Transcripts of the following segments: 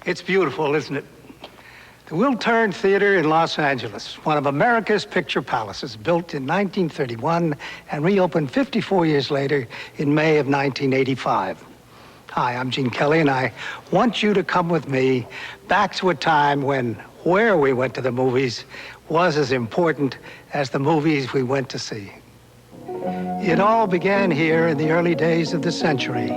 It's beautiful, isn't it? The Wiltern Theater in Los Angeles, one of America's picture palaces, built in 1931 and reopened 54 years later in May of 1985. Hi, I'm Gene Kelly, and I want you to come with me back to a time when where we went to the movies was as important as the movies we went to see. It all began here in the early days of the century,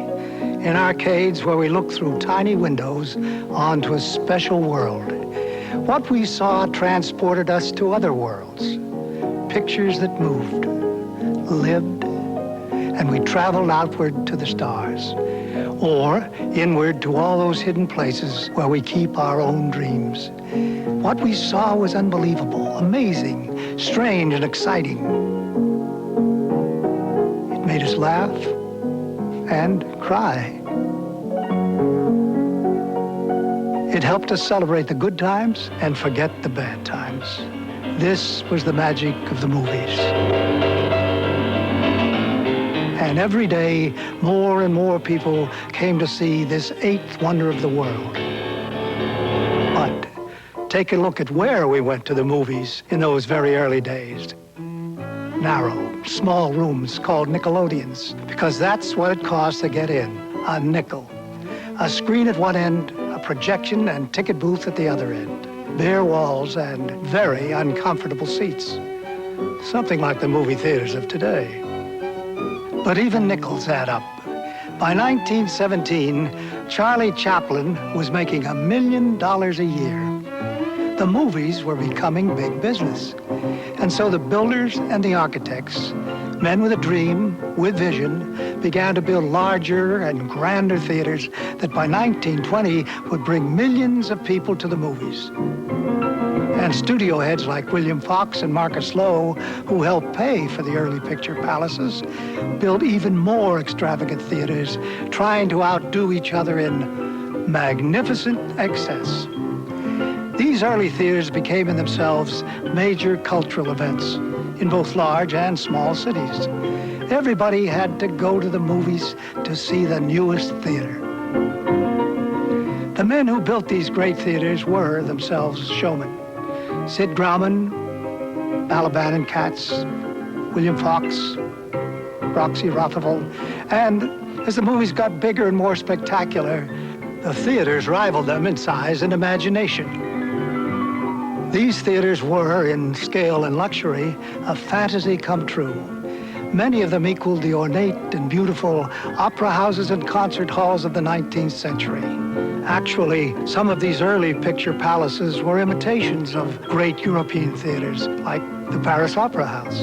in arcades where we looked through tiny windows onto a special world. What we saw transported us to other worlds, pictures that moved, lived, and we traveled outward to the stars, or inward to all those hidden places where we keep our own dreams. What we saw was unbelievable, amazing, strange, and exciting. It made us laugh and cry. It helped us celebrate the good times and forget the bad times. This was the magic of the movies. And every day, more and more people came to see this eighth wonder of the world. But take a look at where we went to the movies in those very early days. Narrow, small rooms called Nickelodeons, because that's what it cost to get in, a nickel. A screen at one end, a projection and ticket booth at the other end. Bare walls and very uncomfortable seats. Something like the movie theaters of today. But even nickels add up. By 1917, Charlie Chaplin was making $1 million a year. The movies were becoming big business. And so the builders and the architects, men with a dream, with vision, began to build larger and grander theaters that by 1920 would bring millions of people to the movies. And studio heads like William Fox and Marcus Lowe, who helped pay for the early picture palaces, built even more extravagant theaters, trying to outdo each other in magnificent excess. These early theaters became in themselves major cultural events in both large and small cities. Everybody had to go to the movies to see the newest theater. The men who built these great theaters were themselves showmen. Sid Grauman, Balaban and Katz, William Fox, Roxy Rothafel, and as the movies got bigger and more spectacular, the theaters rivaled them in size and imagination. These theaters were, in scale and luxury, a fantasy come true. Many of them equaled the ornate and beautiful opera houses and concert halls of the 19th century. Actually, some of these early picture palaces were imitations of great European theaters, like the Paris Opera House.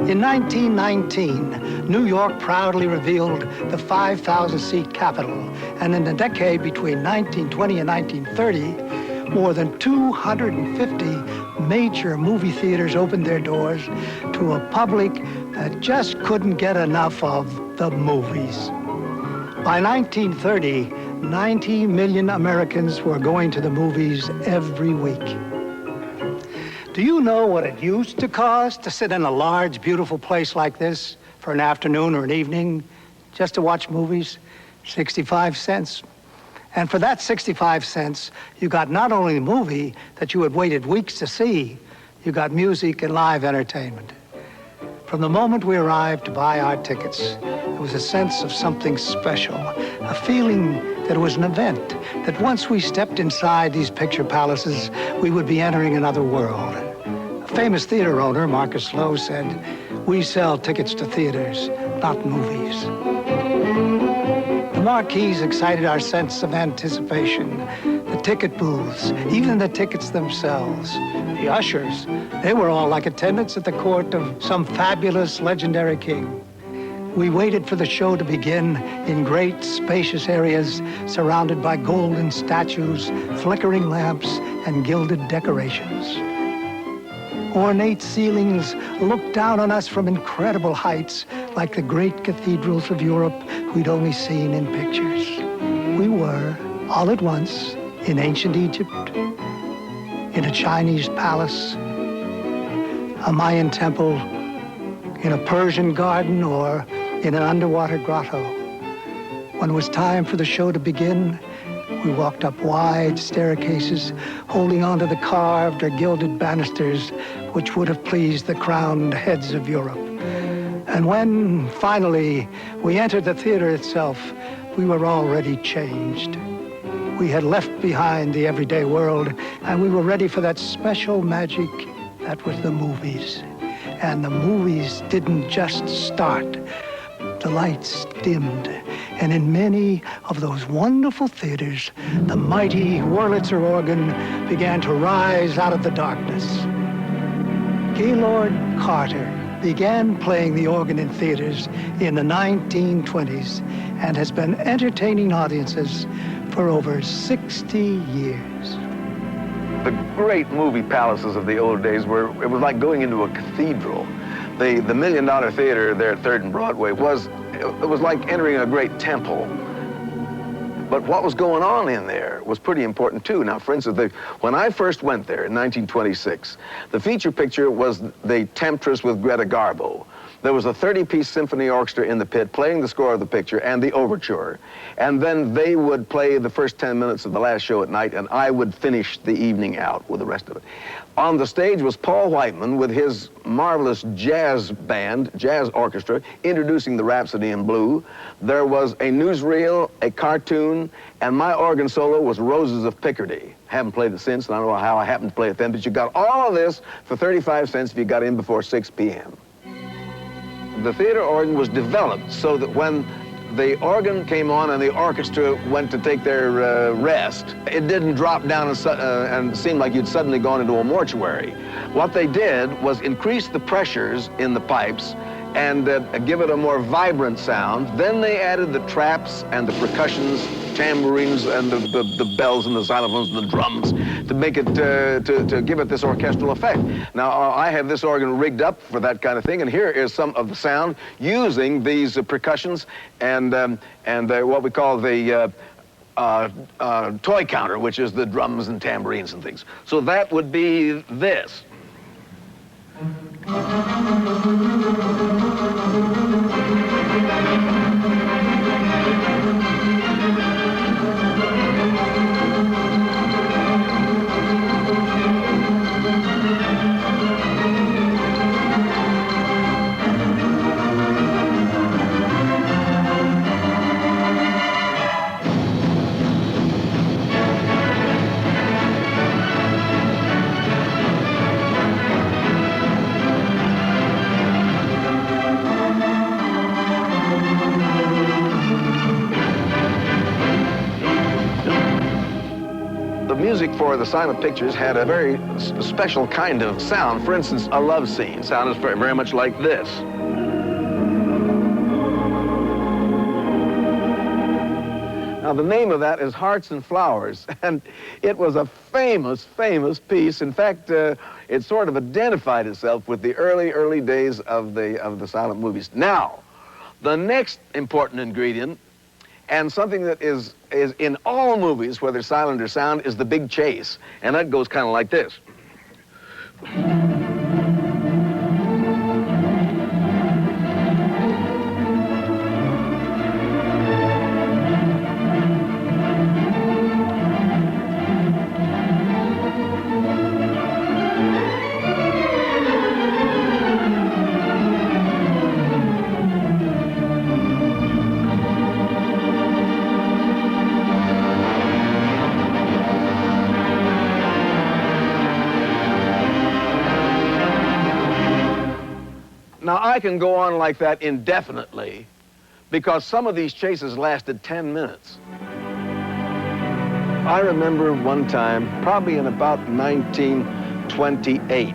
In 1919, New York proudly revealed the 5,000-seat Capitol, and in the decade between 1920 and 1930, more than 250 major movie theaters opened their doors to a public that just couldn't get enough of the movies. By 1930, 90 million Americans were going to the movies every week. Do you know what it used to cost to sit in a large, beautiful place like this for an afternoon or an evening just to watch movies? 65 cents. And for that 65 cents, you got not only the movie that you had waited weeks to see, you got music and live entertainment. From the moment we arrived to buy our tickets, there was a sense of something special, a feeling that it was an event, that once we stepped inside these picture palaces, we would be entering another world. A famous theater owner, Marcus Lowe, said, "We sell tickets to theaters, not movies." The marquees excited our sense of anticipation. The ticket booths, even the tickets themselves. The ushers, they were all like attendants at the court of some fabulous legendary king. We waited for the show to begin in great, spacious areas surrounded by golden statues, flickering lamps, and gilded decorations. Ornate ceilings looked down on us from incredible heights, like the great cathedrals of Europe we'd only seen in pictures. We were, all at once, in ancient Egypt, in a Chinese palace, a Mayan temple, in a Persian garden, or in an underwater grotto. When it was time for the show to begin, we walked up wide staircases, holding onto the carved or gilded banisters which would have pleased the crowned heads of Europe. And when, finally, we entered the theater itself, we were already changed. We had left behind the everyday world, and we were ready for that special magic that was the movies. And the movies didn't just start. The lights dimmed, and in many of those wonderful theaters, the mighty Wurlitzer organ began to rise out of the darkness. Gaylord Carter began playing the organ in theaters in the 1920s and has been entertaining audiences for over 60 years. The great movie palaces of the old days it was like going into a cathedral. The $1 Million Theater there at 3rd and Broadway it was like entering a great temple. But what was going on in there was pretty important too. Now, for instance, when I first went there in 1926, the feature picture was The Temptress with Greta Garbo. There was a 30-piece symphony orchestra in the pit playing the score of the picture and the overture. And then they would play the first 10 minutes of the last show at night, and I would finish the evening out with the rest of it. On the stage was Paul Whiteman with his marvelous jazz band, jazz orchestra, introducing the Rhapsody in Blue. There was a newsreel, a cartoon, and my organ solo was Roses of Picardy. Haven't played it since, and I don't know how I happened to play it then, but you got all of this for 35 cents if you got in before 6 p.m. The theater organ was developed so that when the organ came on and the orchestra went to take their rest, it didn't drop down and seem like you'd suddenly gone into a mortuary. What they did was increase the pressures in the pipes and give it a more vibrant sound. Then they added the traps and the percussions, tambourines, and the bells and the xylophones and the drums to make it, to give it this orchestral effect. Now, I have this organ rigged up for that kind of thing, and here is some of the sound using these percussions and what we call the toy counter, which is the drums and tambourines and things. So that would be this. Music for the silent pictures had a very special kind of sound. For instance, a love scene sounded very much like this. Now, the name of that is Hearts and Flowers, and it was a famous, famous piece. In fact, it sort of identified itself with the early days of the silent movies. Now, the next important ingredient, and something that is in all movies, whether silent or sound, is the big chase. And that goes kind of like this. Now, I can go on like that indefinitely, because some of these chases lasted 10 minutes. I remember one time, probably in about 1928,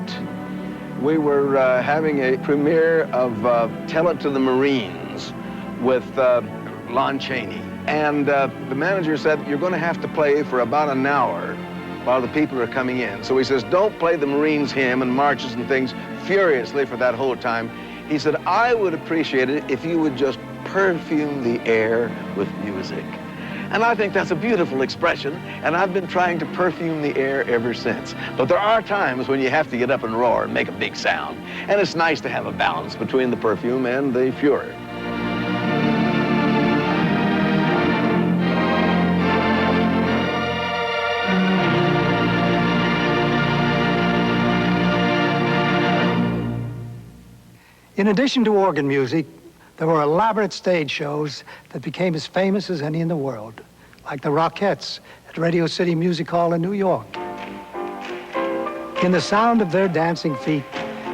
we were having a premiere of Tell It to the Marines with Lon Chaney. And the manager said, you're going to have to play for about an hour while the people are coming in. So he says, don't play the Marines hymn and marches and things furiously for that whole time. He said, I would appreciate it if you would just perfume the air with music. And I think that's a beautiful expression, and I've been trying to perfume the air ever since. But there are times when you have to get up and roar and make a big sound. And it's nice to have a balance between the perfume and the fury. In addition to organ music, there were elaborate stage shows that became as famous as any in the world, like the Rockettes at Radio City Music Hall in New York. In the sound of their dancing feet,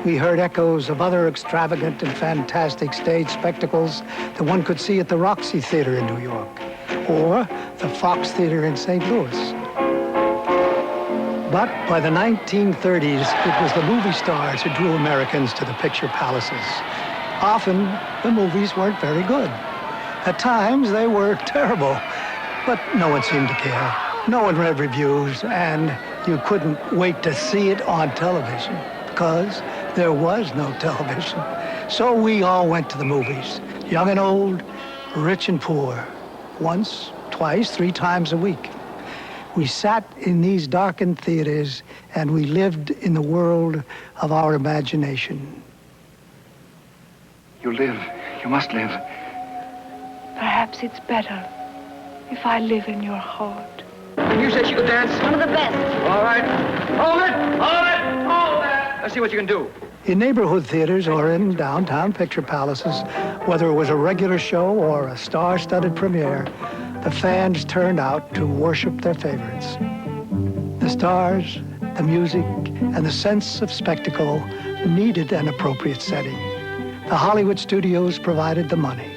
we heard echoes of other extravagant and fantastic stage spectacles that one could see at the Roxy Theater in New York, or the Fox Theater in St. Louis. But by the 1930s, it was the movie stars who drew Americans to the picture palaces. Often, the movies weren't very good. At times, they were terrible, but no one seemed to care. No one read reviews, and you couldn't wait to see it on television because there was no television. So we all went to the movies, young and old, rich and poor, once, twice, 3 times a week. We sat in these darkened theaters, and we lived in the world of our imagination. You live. You must live. Perhaps it's better if I live in your heart. Can you say she could dance? One of the best. All right. Hold it! Hold it! Hold it! Let's see what you can do. In neighborhood theaters or in downtown picture palaces, whether it was a regular show or a star-studded premiere, the fans turned out to worship their favorites. The stars, the music, and the sense of spectacle needed an appropriate setting. The Hollywood studios provided the money.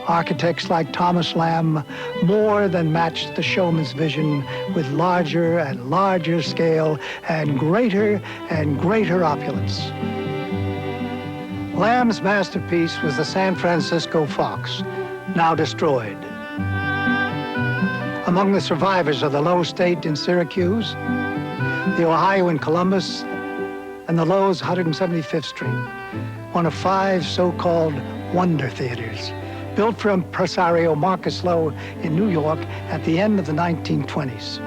Architects like Thomas Lamb more than matched the showman's vision with larger and larger scale and greater opulence. Lamb's masterpiece was the San Francisco Fox, now destroyed. Among the survivors are the Lowe State in Syracuse, the Ohio in Columbus, and the Lowe's 175th Street, one of 5 so-called wonder theaters, built for impresario Marcus Lowe in New York at the end of the 1920s.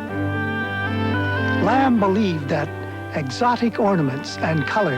Lamb believed that exotic ornaments and colors